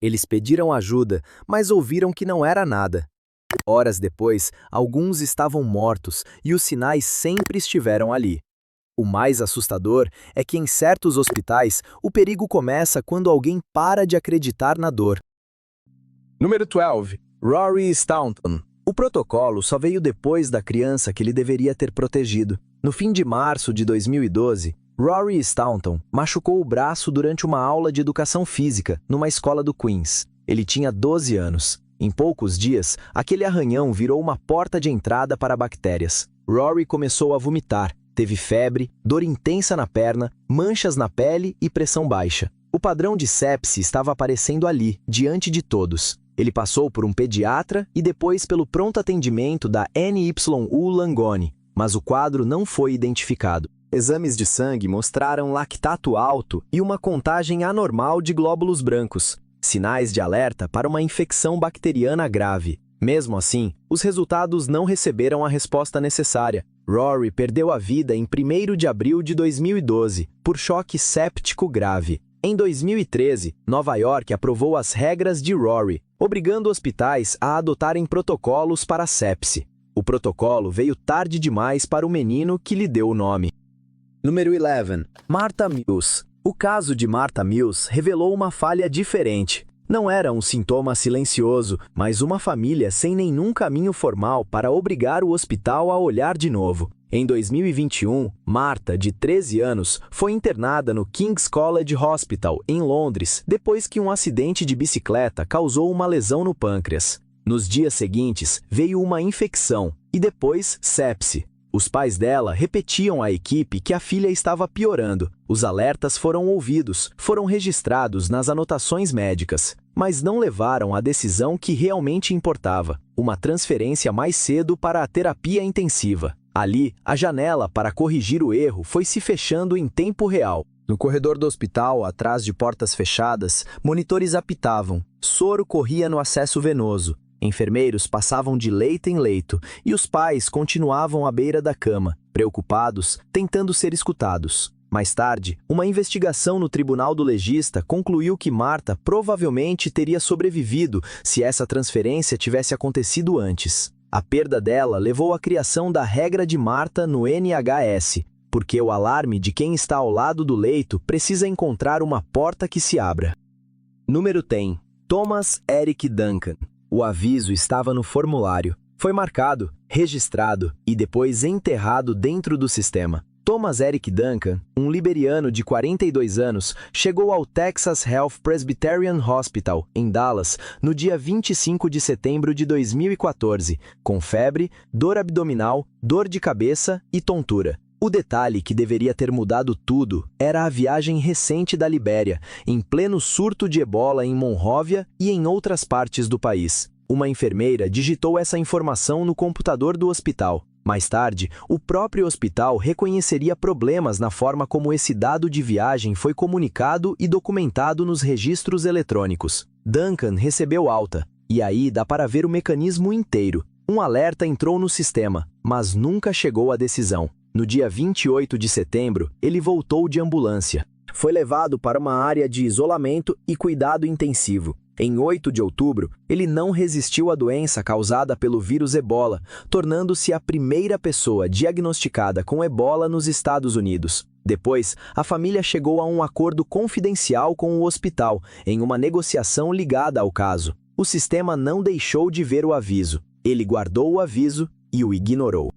Eles pediram ajuda, mas ouviram que não era nada. Horas depois, alguns estavam mortos e os sinais sempre estiveram ali. O mais assustador é que em certos hospitais, o perigo começa quando alguém para de acreditar na dor. Número 12. Rory Staunton. O protocolo só veio depois da criança que ele deveria ter protegido. No fim de março de 2012, Rory Staunton machucou o braço durante uma aula de educação física numa escola do Queens. Ele tinha 12 anos. Em poucos dias, aquele arranhão virou uma porta de entrada para bactérias. Rory começou a vomitar, teve febre, dor intensa na perna, manchas na pele e pressão baixa. O padrão de sepse estava aparecendo ali, diante de todos. Ele passou por um pediatra e depois pelo pronto atendimento da NYU Langone, mas o quadro não foi identificado. Exames de sangue mostraram lactato alto e uma contagem anormal de glóbulos brancos, sinais de alerta para uma infecção bacteriana grave. Mesmo assim, os resultados não receberam a resposta necessária. Rory perdeu a vida em 1º de abril de 2012, por choque séptico grave. Em 2013, Nova York aprovou as regras de Rory, obrigando hospitais a adotarem protocolos para a sepse. O protocolo veio tarde demais para o menino que lhe deu o nome. Número 11. Martha Mills. O caso de Martha Mills revelou uma falha diferente. Não era um sintoma silencioso, mas uma família sem nenhum caminho formal para obrigar o hospital a olhar de novo. Em 2021, Martha, de 13 anos, foi internada no King's College Hospital, em Londres, depois que um acidente de bicicleta causou uma lesão no pâncreas. Nos dias seguintes, veio uma infecção e depois sepse. Os pais dela repetiam à equipe que a filha estava piorando. Os alertas foram ouvidos, foram registrados nas anotações médicas, mas não levaram à decisão que realmente importava: uma transferência mais cedo para a terapia intensiva. Ali, a janela para corrigir o erro foi se fechando em tempo real. No corredor do hospital, atrás de portas fechadas, monitores apitavam. Soro corria no acesso venoso. Enfermeiros passavam de leito em leito e os pais continuavam à beira da cama, preocupados, tentando ser escutados. Mais tarde, uma investigação no tribunal do legista concluiu que Martha provavelmente teria sobrevivido se essa transferência tivesse acontecido antes. A perda dela levou à criação da regra de Martha no NHS, porque o alarme de quem está ao lado do leito precisa encontrar uma porta que se abra. Número 10. Thomas Eric Duncan. O aviso estava no formulário. Foi marcado, registrado e depois enterrado dentro do sistema. Thomas Eric Duncan, um liberiano de 42 anos, chegou ao Texas Health Presbyterian Hospital, em Dallas, no dia 25 de setembro de 2014, com febre, dor abdominal, dor de cabeça e tontura. O detalhe que deveria ter mudado tudo era a viagem recente da Libéria, em pleno surto de ebola em Monróvia e em outras partes do país. Uma enfermeira digitou essa informação no computador do hospital. Mais tarde, o próprio hospital reconheceria problemas na forma como esse dado de viagem foi comunicado e documentado nos registros eletrônicos. Duncan recebeu alta, e aí dá para ver o mecanismo inteiro. Um alerta entrou no sistema, mas nunca chegou à decisão. No dia 28 de setembro, ele voltou de ambulância. Foi levado para uma área de isolamento e cuidado intensivo. Em 8 de outubro, ele não resistiu à doença causada pelo vírus ebola, tornando-se a primeira pessoa diagnosticada com ebola nos Estados Unidos. Depois, a família chegou a um acordo confidencial com o hospital, em uma negociação ligada ao caso. O sistema não deixou de ver o aviso. Ele guardou o aviso e o ignorou.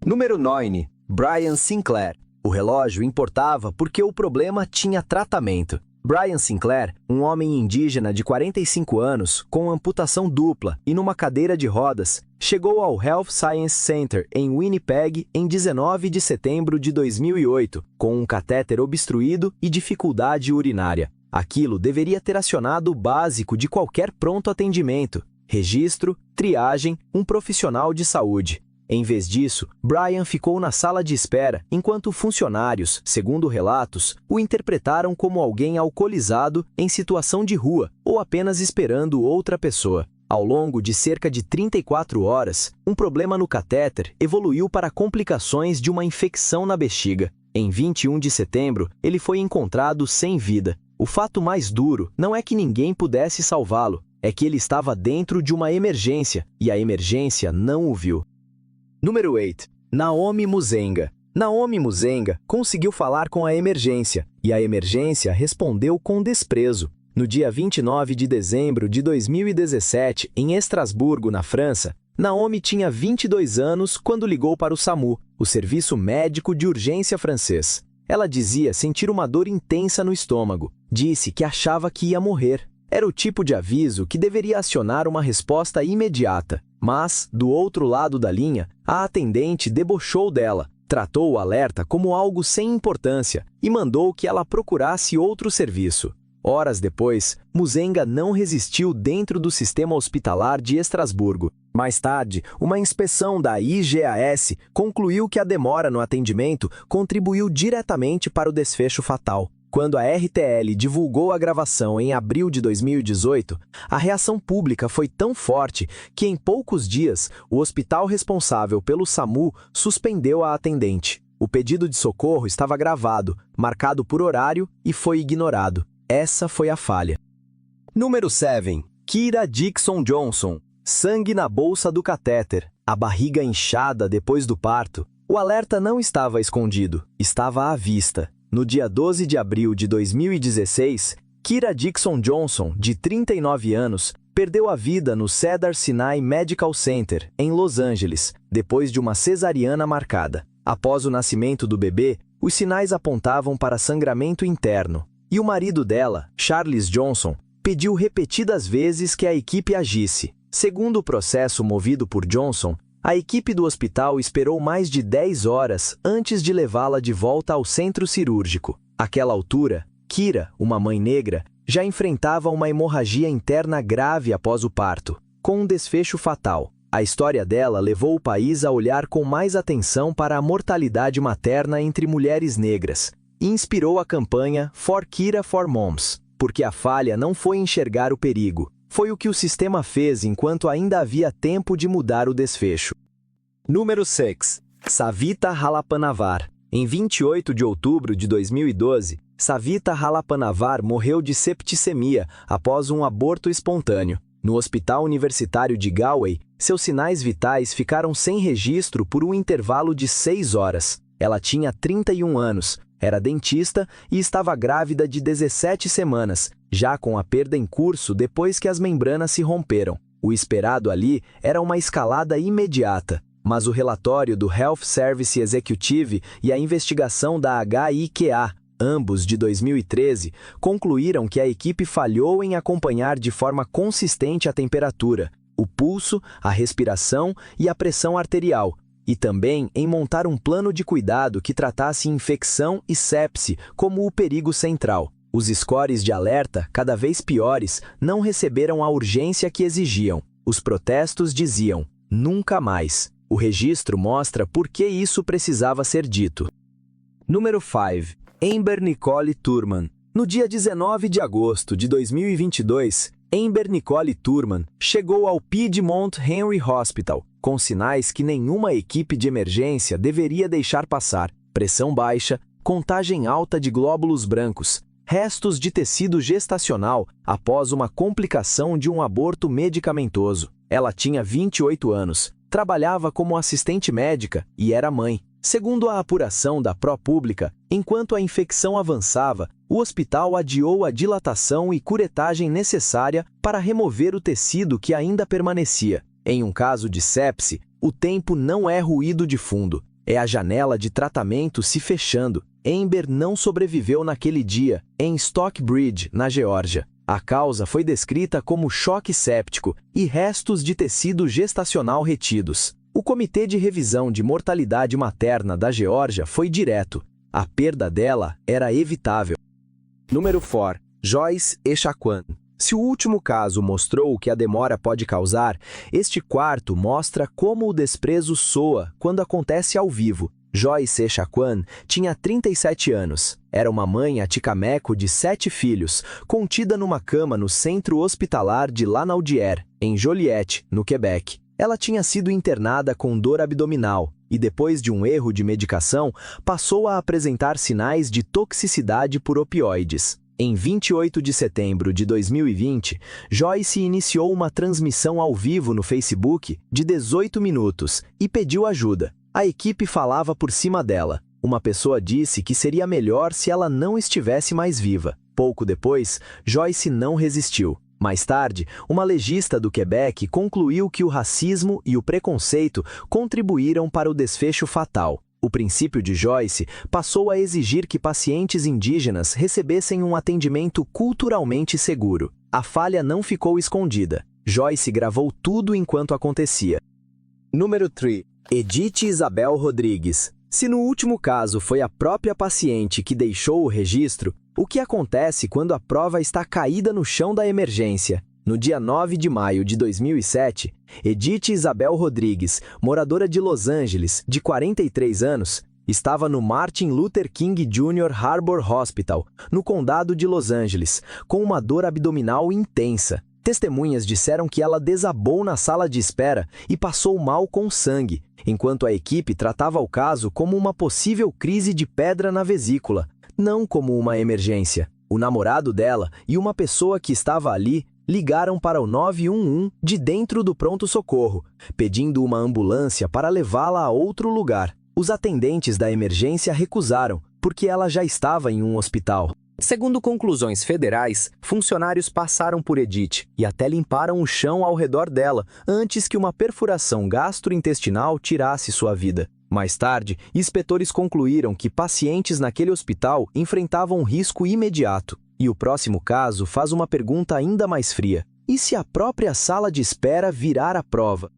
Número 9. Brian Sinclair. O relógio importava porque o problema tinha tratamento. Brian Sinclair, um homem indígena de 45 anos, com amputação dupla e numa cadeira de rodas, chegou ao Health Science Center em Winnipeg em 19 de setembro de 2008, com um catéter obstruído e dificuldade urinária. Aquilo deveria ter acionado o básico de qualquer pronto atendimento: registro, triagem, um profissional de saúde. Em vez disso, Brian ficou na sala de espera enquanto funcionários, segundo relatos, o interpretaram como alguém alcoolizado em situação de rua ou apenas esperando outra pessoa. Ao longo de cerca de 34 horas, um problema no catéter evoluiu para complicações de uma infecção na bexiga. Em 21 de setembro, ele foi encontrado sem vida. O fato mais duro não é que ninguém pudesse salvá-lo, é que ele estava dentro de uma emergência e a emergência não o viu. Número 8. Naomi Muzenga. Naomi Muzenga conseguiu falar com a emergência e a emergência respondeu com desprezo. No dia 29 de dezembro de 2017, em Estrasburgo, na França, Naomi tinha 22 anos quando ligou para o SAMU, o Serviço Médico de Urgência francês. Ela dizia sentir uma dor intensa no estômago. Disse que achava que ia morrer. Era o tipo de aviso que deveria acionar uma resposta imediata. Mas, do outro lado da linha, a atendente debochou dela, tratou o alerta como algo sem importância e mandou que ela procurasse outro serviço. Horas depois, Muzenga não resistiu dentro do sistema hospitalar de Estrasburgo. Mais tarde, uma inspeção da IGAS concluiu que a demora no atendimento contribuiu diretamente para o desfecho fatal. Quando a RTL divulgou a gravação em abril de 2018, a reação pública foi tão forte que, em poucos dias, o hospital responsável pelo SAMU suspendeu a atendente. O pedido de socorro estava gravado, marcado por horário e foi ignorado. Essa foi a falha. Número 7. Kira Dixon Johnson. Sangue na bolsa do catéter. A barriga inchada depois do parto. O alerta não estava escondido, estava à vista. No dia 12 de abril de 2016, Kira Dixon Johnson, de 39 anos, perdeu a vida no Cedars-Sinai Medical Center, em Los Angeles, depois de uma cesariana marcada. Após o nascimento do bebê, os sinais apontavam para sangramento interno. E o marido dela, Charles Johnson, pediu repetidas vezes que a equipe agisse. Segundo o processo movido por Johnson, a equipe do hospital esperou mais de 10 horas antes de levá-la de volta ao centro cirúrgico. Àquela altura, Kira, uma mãe negra, já enfrentava uma hemorragia interna grave após o parto, com um desfecho fatal. A história dela levou o país a olhar com mais atenção para a mortalidade materna entre mulheres negras e inspirou a campanha For Kira for Moms, porque a falha não foi enxergar o perigo, foi o que o sistema fez enquanto ainda havia tempo de mudar o desfecho. Número 6. Savita Halappanavar. Em 28 de outubro de 2012, Savita Halappanavar morreu de septicemia após um aborto espontâneo. No Hospital Universitário de Galway, seus sinais vitais ficaram sem registro por um intervalo de 6 horas. Ela tinha 31 anos, era dentista e estava grávida de 17 semanas, já com a perda em curso depois que as membranas se romperam. O esperado ali era uma escalada imediata, mas o relatório do Health Service Executive e a investigação da HIQA, ambos de 2013, concluíram que a equipe falhou em acompanhar de forma consistente a temperatura, o pulso, a respiração e a pressão arterial, e também em montar um plano de cuidado que tratasse infecção e sepse como o perigo central. Os scores de alerta, cada vez piores, não receberam a urgência que exigiam. Os protestos diziam, nunca mais. O registro mostra por que isso precisava ser dito. Número 5. Amber Nicole Thurman. No dia 19 de agosto de 2022, Amber Nicole Thurman chegou ao Piedmont Henry Hospital, com sinais que nenhuma equipe de emergência deveria deixar passar: pressão baixa, contagem alta de glóbulos brancos, restos de tecido gestacional após uma complicação de um aborto medicamentoso. Ela tinha 28 anos, trabalhava como assistente médica e era mãe. Segundo a apuração da ProPublica, enquanto a infecção avançava, o hospital adiou a dilatação e curetagem necessária para remover o tecido que ainda permanecia. Em um caso de sepse, o tempo não é ruído de fundo, é a janela de tratamento se fechando. Amber não sobreviveu naquele dia, em Stockbridge, na Geórgia. A causa foi descrita como choque séptico e restos de tecido gestacional retidos. O Comitê de Revisão de Mortalidade Materna da Geórgia foi direto. A perda dela era evitável. Número 4. Joyce Echaquan. Se o último caso mostrou o que a demora pode causar, este quarto mostra como o desprezo soa quando acontece ao vivo. Joyce Echaquan tinha 37 anos. Era uma mãe aticameco de 7 filhos, contida numa cama no centro hospitalar de Lanaudière, em Joliette, no Quebec. Ela tinha sido internada com dor abdominal e, depois de um erro de medicação, passou a apresentar sinais de toxicidade por opioides. Em 28 de setembro de 2020, Joyce iniciou uma transmissão ao vivo no Facebook de 18 minutos e pediu ajuda. A equipe falava por cima dela. Uma pessoa disse que seria melhor se ela não estivesse mais viva. Pouco depois, Joyce não resistiu. Mais tarde, uma legista do Quebec concluiu que o racismo e o preconceito contribuíram para o desfecho fatal. O princípio de Joyce passou a exigir que pacientes indígenas recebessem um atendimento culturalmente seguro. A falha não ficou escondida. Joyce gravou tudo enquanto acontecia. Número 3. Edith Isabel Rodrigues. Se no último caso foi a própria paciente que deixou o registro, o que acontece quando a prova está caída no chão da emergência? No dia 9 de maio de 2007, Edith Isabel Rodrigues, moradora de Los Angeles, de 43 anos, estava no Martin Luther King Jr. Harbor Hospital, no condado de Los Angeles, com uma dor abdominal intensa. Testemunhas disseram que ela desabou na sala de espera e passou mal com sangue, enquanto a equipe tratava o caso como uma possível crise de pedra na vesícula, não como uma emergência. O namorado dela e uma pessoa que estava ali ligaram para o 911 de dentro do pronto-socorro, pedindo uma ambulância para levá-la a outro lugar. Os atendentes da emergência recusaram, porque ela já estava em um hospital. Segundo conclusões federais, funcionários passaram por Edith e até limparam o chão ao redor dela antes que uma perfuração gastrointestinal tirasse sua vida. Mais tarde, inspetores concluíram que pacientes naquele hospital enfrentavam um risco imediato. E o próximo caso faz uma pergunta ainda mais fria. E se a própria sala de espera virar a prova?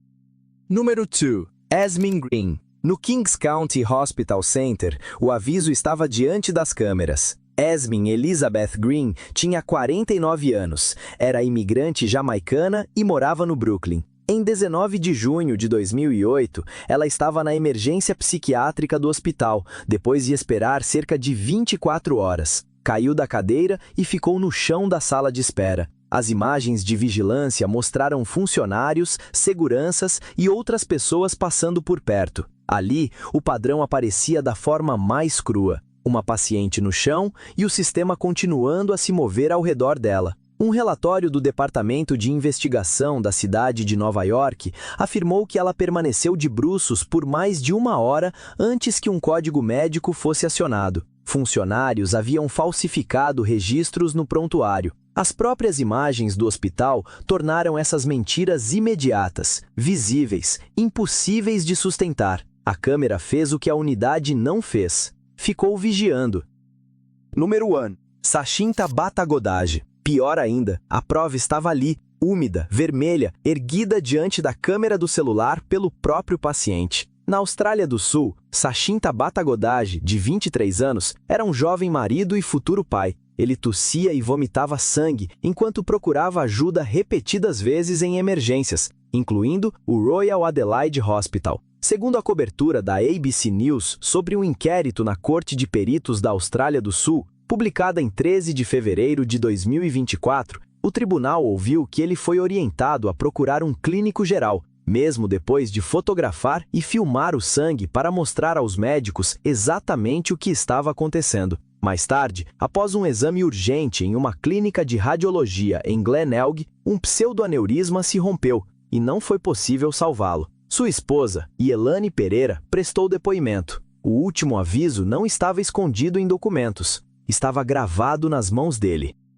Número 2. Esmin Green. No Kings County Hospital Center, o aviso estava diante das câmeras. Esmin Elizabeth Green tinha 49 anos, era imigrante jamaicana e morava no Brooklyn. Em 19 de junho de 2008, ela estava na emergência psiquiátrica do hospital, depois de esperar cerca de 24 horas. Caiu da cadeira e ficou no chão da sala de espera. As imagens de vigilância mostraram funcionários, seguranças e outras pessoas passando por perto. Ali, o padrão aparecia da forma mais crua. Uma paciente no chão e o sistema continuando a se mover ao redor dela. Um relatório do Departamento de Investigação da cidade de Nova York afirmou que ela permaneceu de bruços por mais de 1 hora antes que um código médico fosse acionado. Funcionários haviam falsificado registros no prontuário. As próprias imagens do hospital tornaram essas mentiras imediatas, visíveis, impossíveis de sustentar. A câmera fez o que a unidade não fez. Ficou vigiando. Número 1. Sachinta Batagodage. Pior ainda, a prova estava ali, úmida, vermelha, erguida diante da câmera do celular pelo próprio paciente. Na Austrália do Sul, Sachinta Batagodage, de 23 anos, era um jovem marido e futuro pai. Ele tossia e vomitava sangue enquanto procurava ajuda repetidas vezes em emergências, incluindo o Royal Adelaide Hospital. Segundo a cobertura da ABC News sobre um inquérito na Corte de Peritos da Austrália do Sul, publicada em 13 de fevereiro de 2024, o tribunal ouviu que ele foi orientado a procurar um clínico geral, mesmo depois de fotografar e filmar o sangue para mostrar aos médicos exatamente o que estava acontecendo. Mais tarde, após um exame urgente em uma clínica de radiologia em Glen Elg, um pseudoaneurisma se rompeu e não foi possível salvá-lo. Sua esposa, Yelane Pereira, prestou depoimento. O último aviso não estava escondido em documentos. Estava gravado nas mãos dele.